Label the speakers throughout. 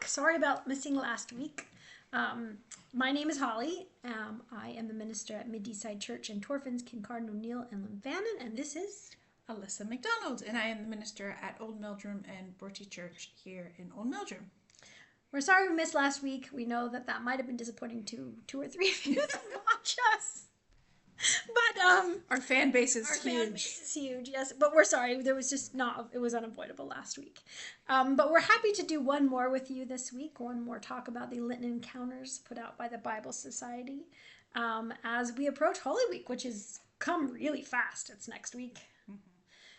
Speaker 1: Sorry about missing last week. My name is Holly. I am the minister at Mid-Eastside Church in Torfins, Kincardine, O'Neill, and Lunfannon, and this is
Speaker 2: Alisa McDonald, and I am the minister at Old Meldrum and Borty Church here in Old Meldrum.
Speaker 1: We're sorry we missed last week. We know that might have been disappointing to two or three of you that watch us. But
Speaker 2: our fan base is
Speaker 1: huge.
Speaker 2: Fan
Speaker 1: base is huge, yes. But we're sorry. There was just not. It was unavoidable last week. But we're happy to do one more with you this week. One more talk about the Lenten Encounters put out by the Bible Society as we approach Holy Week, which has come really fast. It's next week.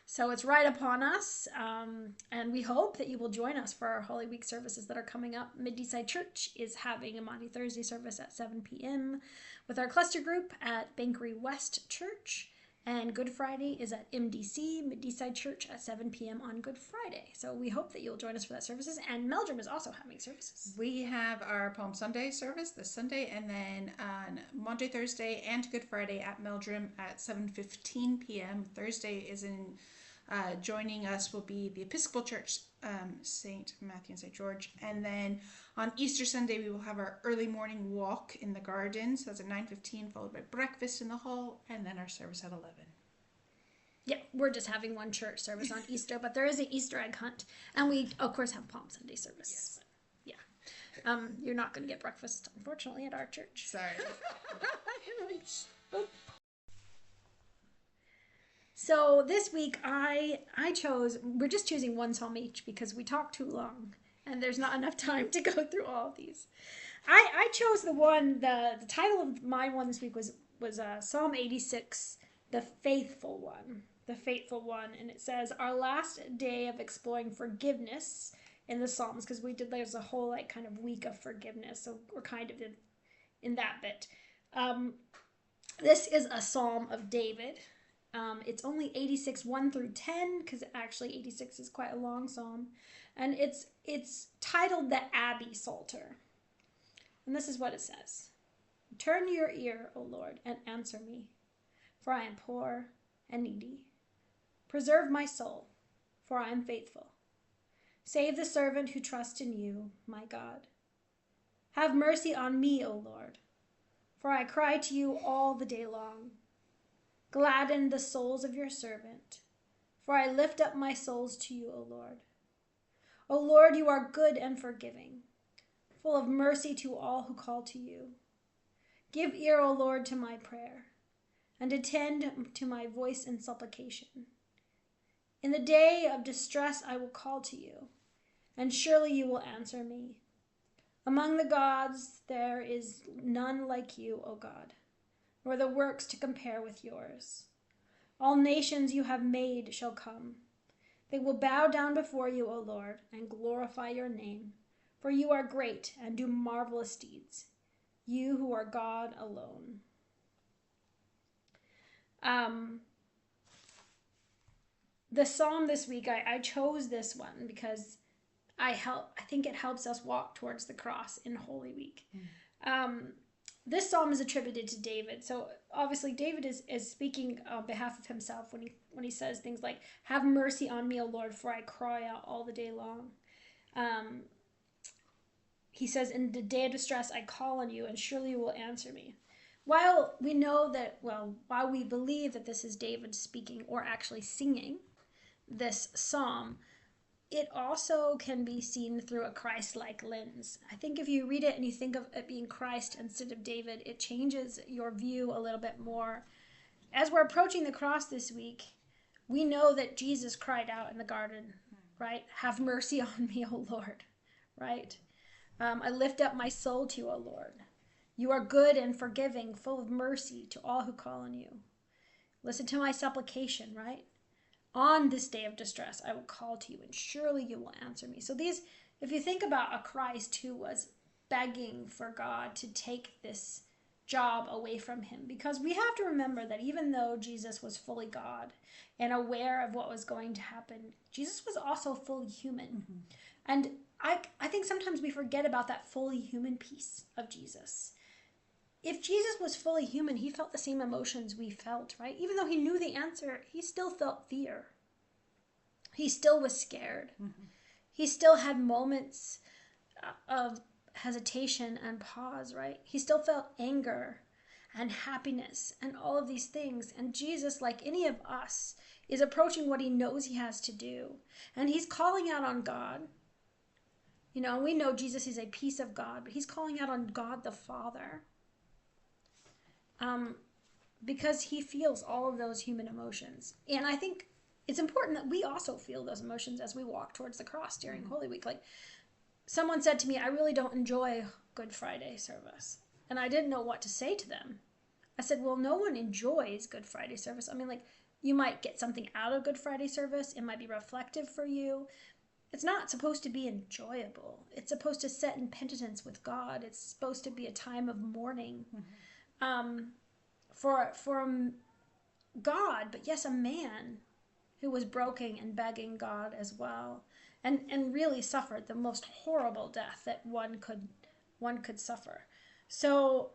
Speaker 1: So it's right upon us, and we hope that you will join us for our Holy Week services that are coming up. Mid-Eastside Church is having a Maundy Thursday service at 7 p.m. with our cluster group at Bankery West Church, and Good Friday is at MDC, Mid-Eastside Church, at 7 p.m. on Good Friday. So we hope that you'll join us for that services, and Meldrum is also having services.
Speaker 2: We have our Palm Sunday service this Sunday, and then on Monday, Thursday, and Good Friday at Meldrum at 7:15 p.m. Thursday is in... joining us will be the Episcopal Church, St. Matthew and St. George. And then on Easter Sunday, we will have our early morning walk in the garden. So that's at 9:15, followed by breakfast in the hall, and then our service at 11.
Speaker 1: Yeah, we're just having one church service on Easter, but there is an Easter egg hunt. And we, of course, have Palm Sunday service. Yes. Yeah. You're not going to get breakfast, unfortunately, at our church.
Speaker 2: Sorry.
Speaker 1: So this week we're just choosing one psalm each because we talk too long and there's not enough time to go through all of these. I chose the title of my one this week was Psalm 86, the faithful one, and it says, our last day of exploring forgiveness in the Psalms, because there's a whole kind of week of forgiveness, so we're kind of in that bit. This is a Psalm of David. It's only 86, 1 through 10, because actually 86 is quite a long psalm. And it's titled the Abbey Psalter. And this is what it says. Turn your ear, O Lord, and answer me, for I am poor and needy. Preserve my soul, for I am faithful. Save the servant who trusts in you, my God. Have mercy on me, O Lord, for I cry to you all the day long. Gladden the souls of your servant, for I lift up my souls to you, O Lord. O Lord, you are good and forgiving, full of mercy to all who call to you. Give ear, O Lord, to my prayer, and attend to my voice in supplication. In the day of distress I will call to you, and surely you will answer me. Among the gods there is none like you, O God, nor the works to compare with yours. All nations you have made shall come. They will bow down before you, O Lord, and glorify your name, for you are great and do marvelous deeds, you who are God alone. The psalm this week, I chose this one because I think it helps us walk towards the cross in Holy Week. This psalm is attributed to David. So obviously David is speaking on behalf of himself when he says things like, have mercy on me, O Lord, for I cry out all the day long. He says, in the day of distress, I call on you, and surely you will answer me. While we believe that this is David speaking or actually singing this psalm, it also can be seen through a Christ-like lens. I think if you read it and you think of it being Christ instead of David, it changes your view a little bit more. As we're approaching the cross this week, we know that Jesus cried out in the garden, right? Have mercy on me, O Lord, right? I lift up my soul to you, O Lord. You are good and forgiving, full of mercy to all who call on you. Listen to my supplication, right? On this day of distress, I will call to you, and surely you will answer me. So if you think about a Christ who was begging for God to take this job away from him, because we have to remember that even though Jesus was fully God and aware of what was going to happen, Jesus was also fully human. Mm-hmm. And I think sometimes we forget about that fully human piece of Jesus. If Jesus was fully human, he felt the same emotions we felt, right? Even though he knew the answer, he still felt fear. He still was scared. Mm-hmm. He still had moments of hesitation and pause, right? He still felt anger and happiness and all of these things. And Jesus, like any of us, is approaching what he knows he has to do. And he's calling out on God. You know, we know Jesus is a piece of God, but he's calling out on God the Father. Because he feels all of those human emotions. And I think it's important that we also feel those emotions as we walk towards the cross during Holy Week. Like, someone said to me, I really don't enjoy Good Friday service. And I didn't know what to say to them. I said, well, no one enjoys Good Friday service. I mean, like, you might get something out of Good Friday service. It might be reflective for you. It's not supposed to be enjoyable. It's supposed to set in penitence with God. It's supposed to be a time of mourning for God, but yes, a man who was broken and begging God as well, and really suffered the most horrible death that one could suffer. So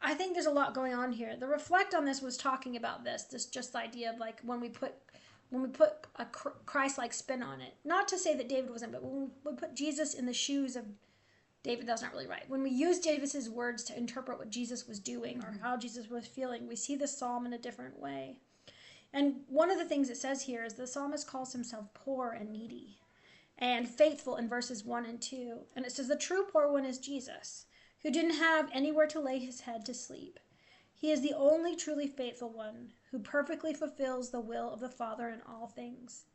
Speaker 1: I think there's a lot going on here. The Reflect on this was talking about this just idea of like when we put a Christ-like spin on it. Not to say that David wasn't, but when we put Jesus in the shoes of David, that's not really right. When we use David's words to interpret what Jesus was doing or how Jesus was feeling, we see the psalm in a different way. And one of the things it says here is the psalmist calls himself poor and needy and faithful in verses 1 and 2. And it says the true poor one is Jesus, who didn't have anywhere to lay his head to sleep. He is the only truly faithful one who perfectly fulfills the will of the Father in all things.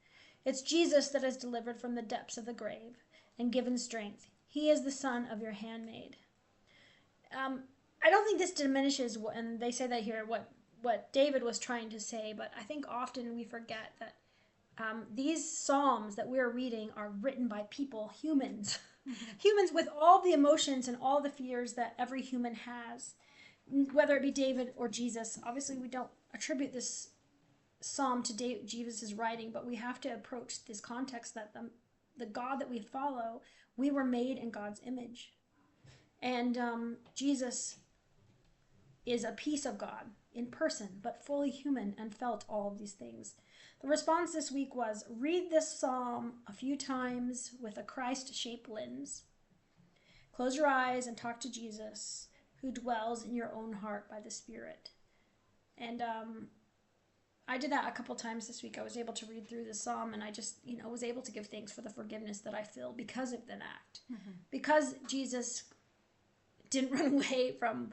Speaker 1: It's Jesus that is delivered from the depths of the grave and given strength. He is the son of your handmaid. I don't think this diminishes, and they say that here, what David was trying to say, but I think often we forget that these psalms that we're reading are written by people, humans, humans with all the emotions and all the fears that every human has, whether it be David or Jesus. Obviously, we don't attribute this psalm to Jesus' writing, but we have to approach this context that the God that we follow, we were made in God's image. And Jesus is a piece of God in person, but fully human, and felt all of these things. The response this week was, read this psalm a few times with a Christ-shaped lens. Close your eyes and talk to Jesus, who dwells in your own heart by the Spirit. And I did that a couple times this week. I was able to read through the psalm, and I just, was able to give thanks for the forgiveness that I feel because of that act. Mm-hmm. Because Jesus didn't run away from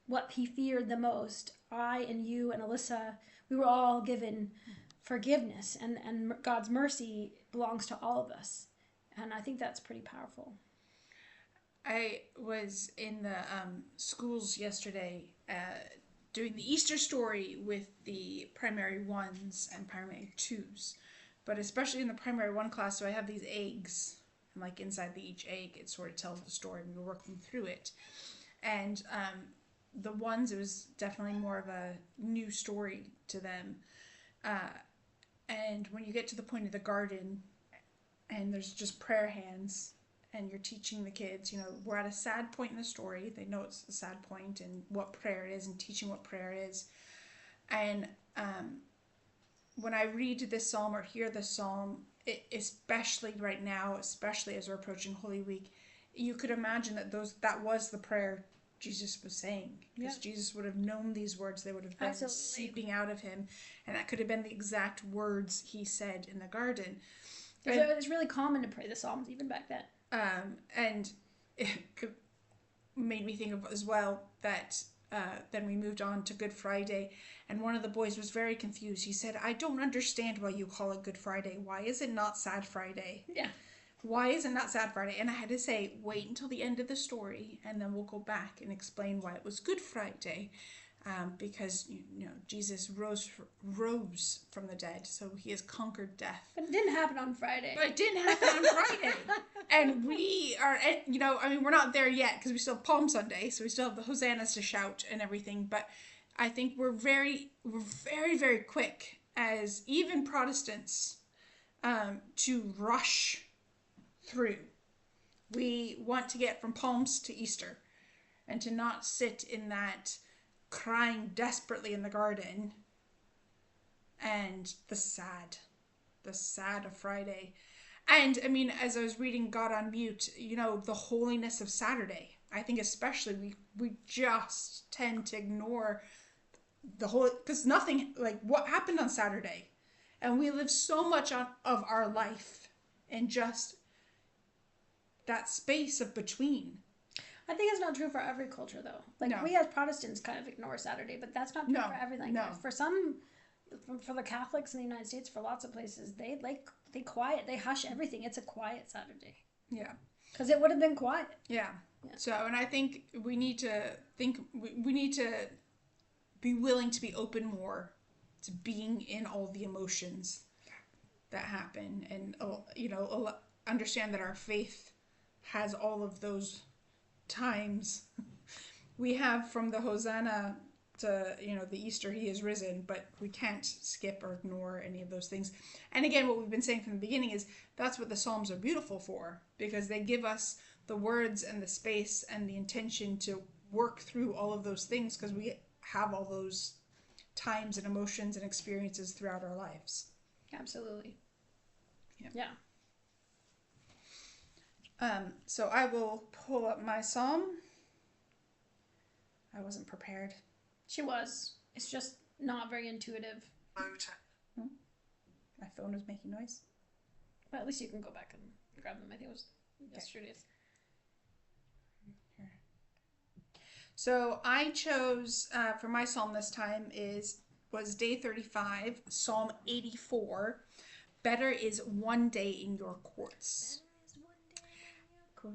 Speaker 1: what he feared the most. I and you and Alisa, we were all given forgiveness, and God's mercy belongs to all of us. And I think that's pretty powerful.
Speaker 2: I was in the schools yesterday doing the Easter story with the primary 1s and primary 2s. But especially in the primary 1 class, so I have these eggs. And like inside each egg, it sort of tells the story, and we were working through it. And the 1s, it was definitely more of a new story to them. And when you get to the point of the garden, and there's just prayer hands, and you're teaching the kids, we're at a sad point in the story. They know it's a sad point and what prayer is, and teaching what prayer is. And when I read this psalm or hear this psalm, especially right now, especially as we're approaching Holy Week, you could imagine that was the prayer Jesus was saying. Because Jesus would have known these words. They would have been seeping out of him. And that could have been the exact words he said in the garden.
Speaker 1: It's really common to pray the Psalms even back then.
Speaker 2: And it made me think of as well that then we moved on to Good Friday, and one of the boys was very confused. He said, I don't understand why you call it Good Friday. Why is it not Sad Friday?
Speaker 1: Yeah.
Speaker 2: Why is it not Sad Friday? And I had to say, wait until the end of the story, and then we'll go back and explain why it was Good Friday. Because Jesus rose from the dead, so he has conquered death.
Speaker 1: But it didn't happen on Friday.
Speaker 2: But it didn't happen on Friday, and we are, we're not there yet because we still have Palm Sunday, so we still have the hosannas to shout and everything. But I think we're very, very quick as even Protestants to rush through. We want to get from Palms to Easter, and to not sit in that crying desperately in the garden and the sad of Friday. And I mean, as I was reading God on Mute, the holiness of Saturday. I think especially we just tend to ignore the whole, because nothing like what happened on Saturday, and we live so much of our life in just that space of between.
Speaker 1: I think it's not true for every culture, though. Like,
Speaker 2: No.
Speaker 1: we as Protestants kind of ignore Saturday, but that's not true for everything.
Speaker 2: No.
Speaker 1: For some, for the Catholics in the United States, for lots of places, they hush everything. It's a quiet Saturday.
Speaker 2: Yeah.
Speaker 1: Because it would have been quiet.
Speaker 2: Yeah. So, and I think we need to we need to be willing to be open more to being in all the emotions that happen, and understand that our faith has all of those times. We have from the Hosanna to the Easter, he is risen, but we can't skip or ignore any of those things. And again, what we've been saying from the beginning is that's what the Psalms are beautiful for, because they give us the words and the space and the intention to work through all of those things, because we have all those times and emotions and experiences throughout our lives.
Speaker 1: Absolutely.
Speaker 2: Yeah. So I will pull up my psalm. I wasn't prepared.
Speaker 1: She was. It's just not very intuitive.
Speaker 2: My phone was making noise.
Speaker 1: But at least you can go back and grab them. I think it was yesterday's.
Speaker 2: So I chose for my psalm this time was day 35, Psalm 84. Better is one day in your courts.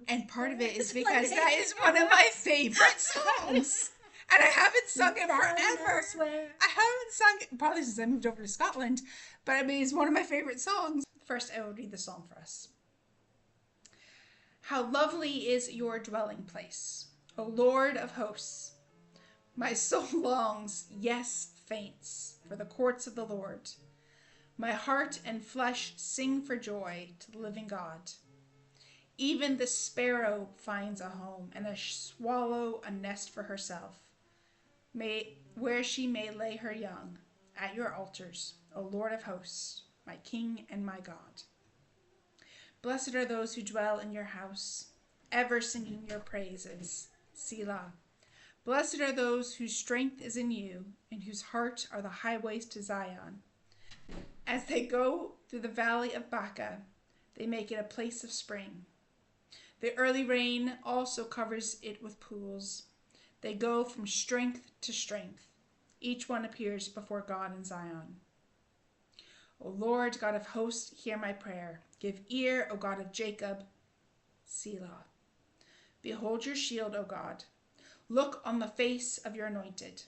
Speaker 2: And part of it is because that is one of my favorite songs. And I haven't sung it forever. I haven't sung it probably since I moved over to Scotland. But I mean, it's one of my favorite songs. First, I will read the psalm for us. How lovely is your dwelling place, O Lord of hosts. My soul longs, yes, faints, for the courts of the Lord. My heart and flesh sing for joy to the living God. Even the sparrow finds a home, and a swallow a nest for herself, where she may lay her young, at your altars, O Lord of hosts, my King and my God. Blessed are those who dwell in your house, ever singing your praises. Selah. Blessed are those whose strength is in you, and whose heart are the highways to Zion. As they go through the valley of Baca, they make it a place of spring. The early rain also covers it with pools. They go from strength to strength. Each one appears before God in Zion. O Lord, God of hosts, hear my prayer. Give ear, O God of Jacob. Selah. Behold your shield, O God. Look on the face of your anointed.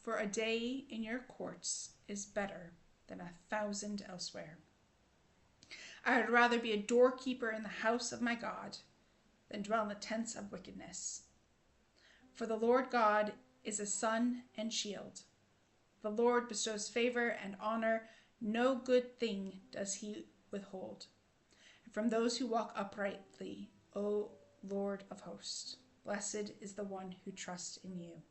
Speaker 2: For a day in your courts is better than 1,000 elsewhere. I would rather be a doorkeeper in the house of my God than dwell in the tents of wickedness. For the Lord God is a sun and shield. The Lord bestows favor and honor. No good thing does he withhold. And from those who walk uprightly, O Lord of hosts, blessed is the one who trusts in you.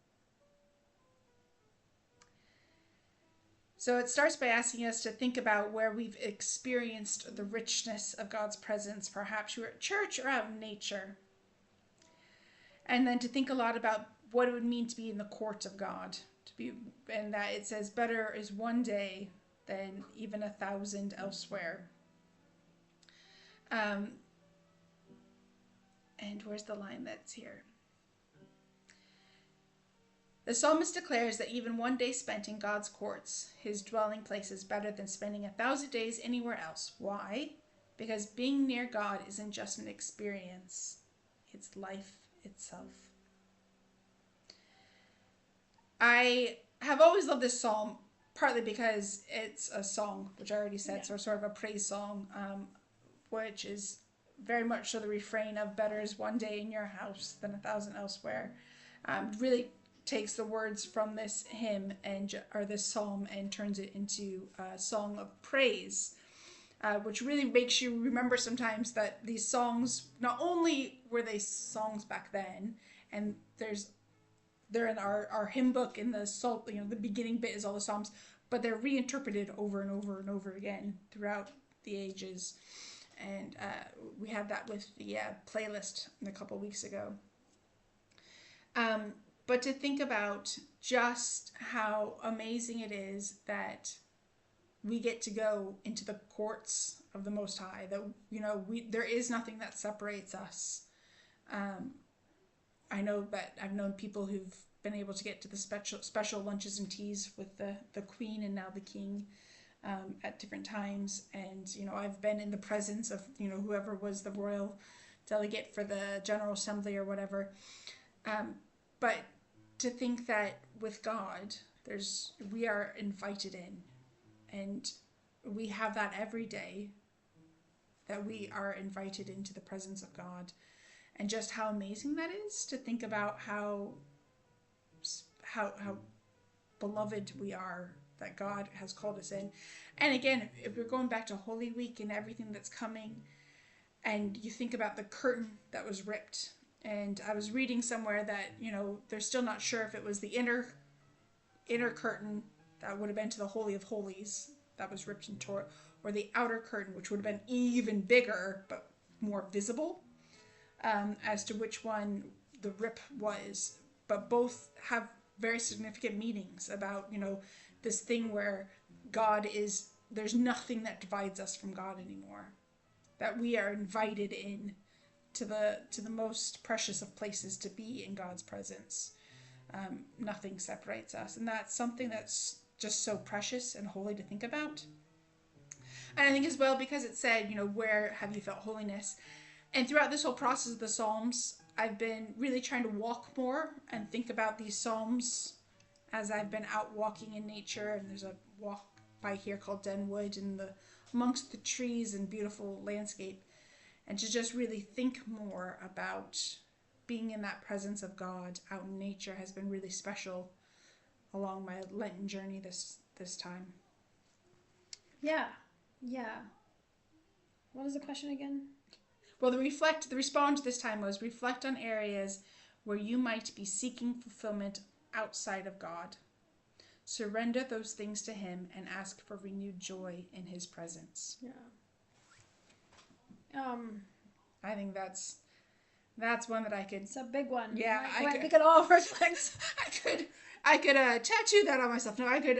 Speaker 2: So it starts by asking us to think about where we've experienced the richness of God's presence. Perhaps you were at church or out in nature. And then to think a lot about what it would mean to be in the court of God. And that it says, better is one day than even 1,000 elsewhere. And where's the line that's here? The psalmist declares that even one day spent in God's courts, his dwelling place, is better than spending 1,000 days anywhere else. Why? Because being near God isn't just an experience, it's life itself. I have always loved this psalm, partly because it's a song, which I already said, so sort of a praise song, which is very much so the refrain of better is one day in your house than 1,000 elsewhere. Really takes the words from this hymn or this psalm and turns it into a song of praise, which really makes you remember sometimes that these songs, not only were they songs back then, and they're in our hymn book in the the beginning bit is all the psalms, but they're reinterpreted over and over and over again throughout the ages. And we had that with the playlist a couple weeks ago. But to think about just how amazing it is that we get to go into the courts of the Most High, that, there is nothing that separates us. I know that I've known people who've been able to get to the special lunches and teas with the Queen and now the King at different times. And, I've been in the presence of, whoever was the royal delegate for the General Assembly or whatever. But to think that with God, we are invited in, and we have that every day, that we are invited into the presence of God. And just how amazing that is, to think about how beloved we are, that God has called us in. And again, if we're going back to Holy Week and everything that's coming, and you think about the curtain that was ripped, and I was reading somewhere that, they're still not sure if it was the inner curtain that would have been to the Holy of Holies that was ripped and tore, or the outer curtain, which would have been even bigger but more visible, as to which one the rip was. But both have very significant meanings about, this thing where there's nothing that divides us from God anymore. That we are invited in to the most precious of places to be in God's presence. Nothing separates us. And that's something that's just so precious and holy to think about. And I think as well, because it said, where have you felt holiness? And throughout this whole process of the Psalms, I've been really trying to walk more and think about these Psalms as I've been out walking in nature. And there's a walk by here called Denwood, and amongst the trees and beautiful landscape. And to just really think more about being in that presence of God out in nature has been really special along my Lenten journey this time.
Speaker 1: Yeah. What was the question again?
Speaker 2: Well, the response this time was reflect on areas where you might be seeking fulfillment outside of God. Surrender those things to Him and ask for renewed joy in His presence.
Speaker 1: Yeah.
Speaker 2: I think that's one that I could.
Speaker 1: It's a big one.
Speaker 2: Yeah,
Speaker 1: we could all reflect.
Speaker 2: I could tattoo that on myself. No, I could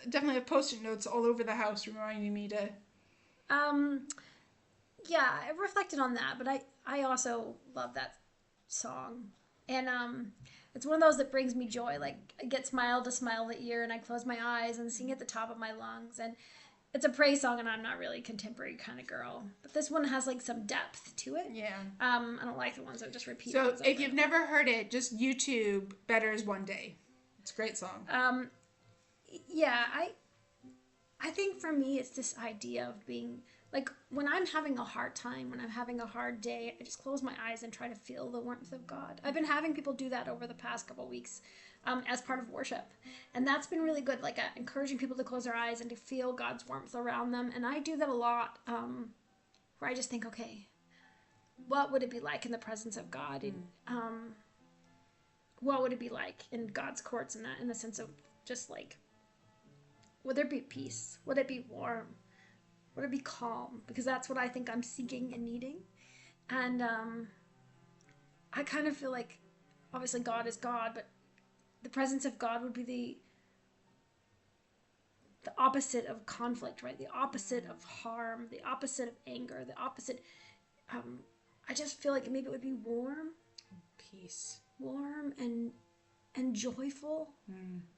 Speaker 2: definitely have Post-it notes all over the house reminding me to.
Speaker 1: Yeah, I reflected on that, but I also love that song, and it's one of those that brings me joy. Like, I get smile to smile the ear, and I close my eyes and sing at the top of my lungs, and it's a praise song, and I'm not really a contemporary kind of girl, but this one has like some depth to it.
Speaker 2: Yeah.
Speaker 1: I don't like the ones that just repeat.
Speaker 2: So if you've never heard it, just YouTube "Better Is One Day." It's a great song.
Speaker 1: Yeah, I think for me it's this idea of being like, when I'm having a hard time, when I'm having a hard day, I just close my eyes and try to feel the warmth of God. I've been having people do that over the past couple of weeks. As part of worship, and that's been really good, like encouraging people to close their eyes and to feel God's warmth around them. And I do that a lot, where I just think, okay, what would it be like in the presence of God, and what would it be like in God's courts, in the sense of just like, would there be peace, would it be warm, would it be calm, because that's what I think I'm seeking and needing. And I kind of feel like, obviously God is God, but the presence of God would be the opposite of conflict, right? The opposite of harm, the opposite of anger, the opposite. I just feel like maybe it would be warm,
Speaker 2: Peace,
Speaker 1: warm and joyful,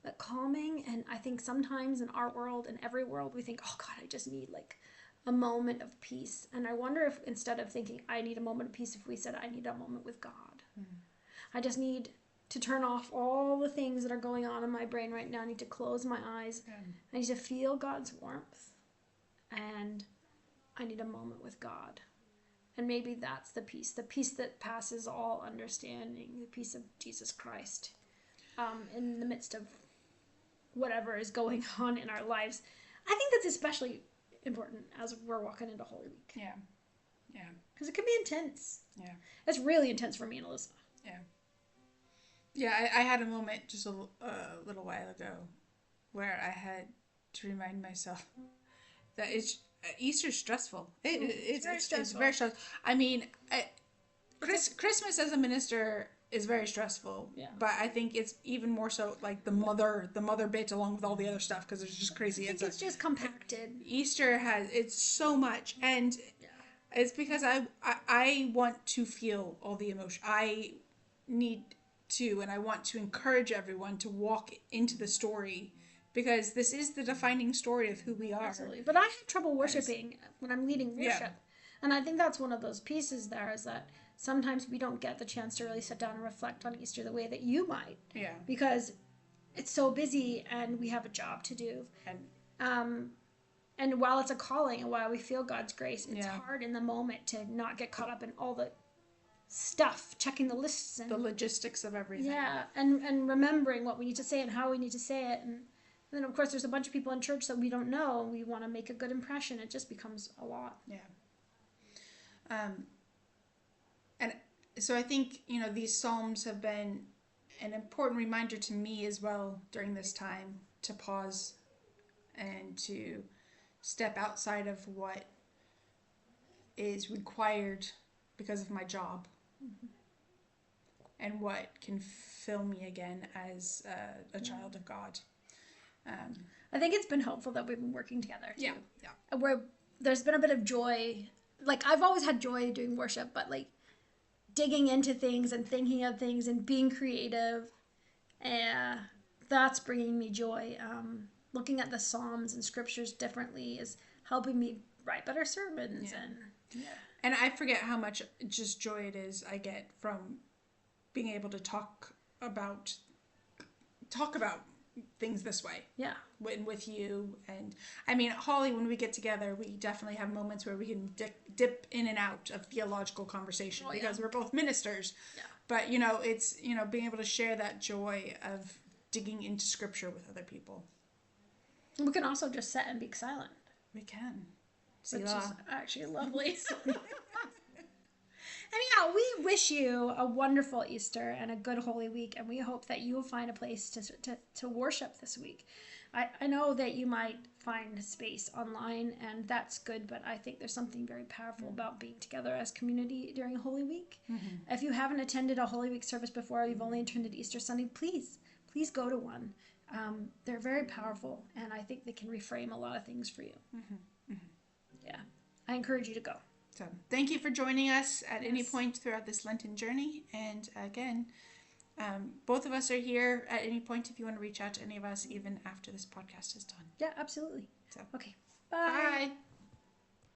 Speaker 1: but calming. And I think sometimes in our world, in every world, we think, oh God, I just need like a moment of peace. And I wonder if instead of thinking I need a moment of peace, if we said I need a moment with God. I just need to turn off all the things that are going on in my brain right now. I need to close my eyes. I need to feel God's warmth. And I need a moment with God. And maybe that's the peace that passes all understanding, the peace of Jesus Christ, in the midst of whatever is going on in our lives. I think that's especially important as we're walking into Holy Week.
Speaker 2: Yeah.
Speaker 1: Because it can be intense.
Speaker 2: Yeah.
Speaker 1: It's really intense for me and Alisa.
Speaker 2: Yeah. Yeah, I had a moment just a little while ago where I had to remind myself that Easter's stressful. It's
Speaker 1: very stressful.
Speaker 2: It's very stressful. I mean, Christmas as a minister is very stressful.
Speaker 1: Yeah.
Speaker 2: But I think it's even more so like the mother bit along with all the other stuff because it's just crazy.
Speaker 1: I think it's just compacted.
Speaker 2: Easter it's so much, and it's because I want to feel all the emotion. I need to, and I want to encourage everyone to walk into the story because this is the defining story of who we are.
Speaker 1: Absolutely. But I have trouble worshiping when I'm leading worship.
Speaker 2: Yeah.
Speaker 1: And I think that's one of those pieces there is that sometimes we don't get the chance to really sit down and reflect on Easter the way that you might.
Speaker 2: Yeah.
Speaker 1: Because it's so busy and we have a job to do. And while it's a calling and while we feel God's grace, it's hard in the moment to not get caught up in all the stuff, checking the lists and
Speaker 2: the logistics of everything.
Speaker 1: Yeah, and remembering what we need to say and how we need to say it. And then, of course, there's a bunch of people in church that we don't know, and we want to make a good impression. It just becomes a lot.
Speaker 2: Yeah. And so I think, these Psalms have been an important reminder to me as well during this time to pause and to step outside of what is required because of my job and what can fill me again as a child of God.
Speaker 1: I think it's been helpful that we've been working together too.
Speaker 2: Yeah.
Speaker 1: Where there's been a bit of joy. Like, I've always had joy doing worship, but like digging into things and thinking of things and being creative, that's bringing me joy. Looking at the Psalms and scriptures differently is helping me write better sermons.
Speaker 2: And I forget how much just joy it is I get from being able to talk about things this way.
Speaker 1: Yeah.
Speaker 2: With you. And I mean, Holly, when we get together, we definitely have moments where we can dip in and out of theological conversation because we're both ministers.
Speaker 1: Yeah.
Speaker 2: But, it's, being able to share that joy of digging into scripture with other people.
Speaker 1: We can also just sit and be silent.
Speaker 2: We can.
Speaker 1: Which is actually lovely. Anyhow, we wish you a wonderful Easter and a good Holy Week, and we hope that you'll find a place to worship this week. I know that you might find space online, and that's good, but I think there's something very powerful about being together as community during Holy Week. Mm-hmm. If you haven't attended a Holy Week service before, you've only attended Easter Sunday, please go to one. They're very powerful, and I think they can reframe a lot of things for you. Mm-hmm. Mm-hmm. Yeah, I encourage you to go.
Speaker 2: So thank you for joining us at any point throughout this Lenten journey. And again, both of us are here at any point if you want to reach out to any of us, even after this podcast is done.
Speaker 1: Yeah, absolutely.
Speaker 2: So,
Speaker 1: okay. Bye.
Speaker 2: Bye.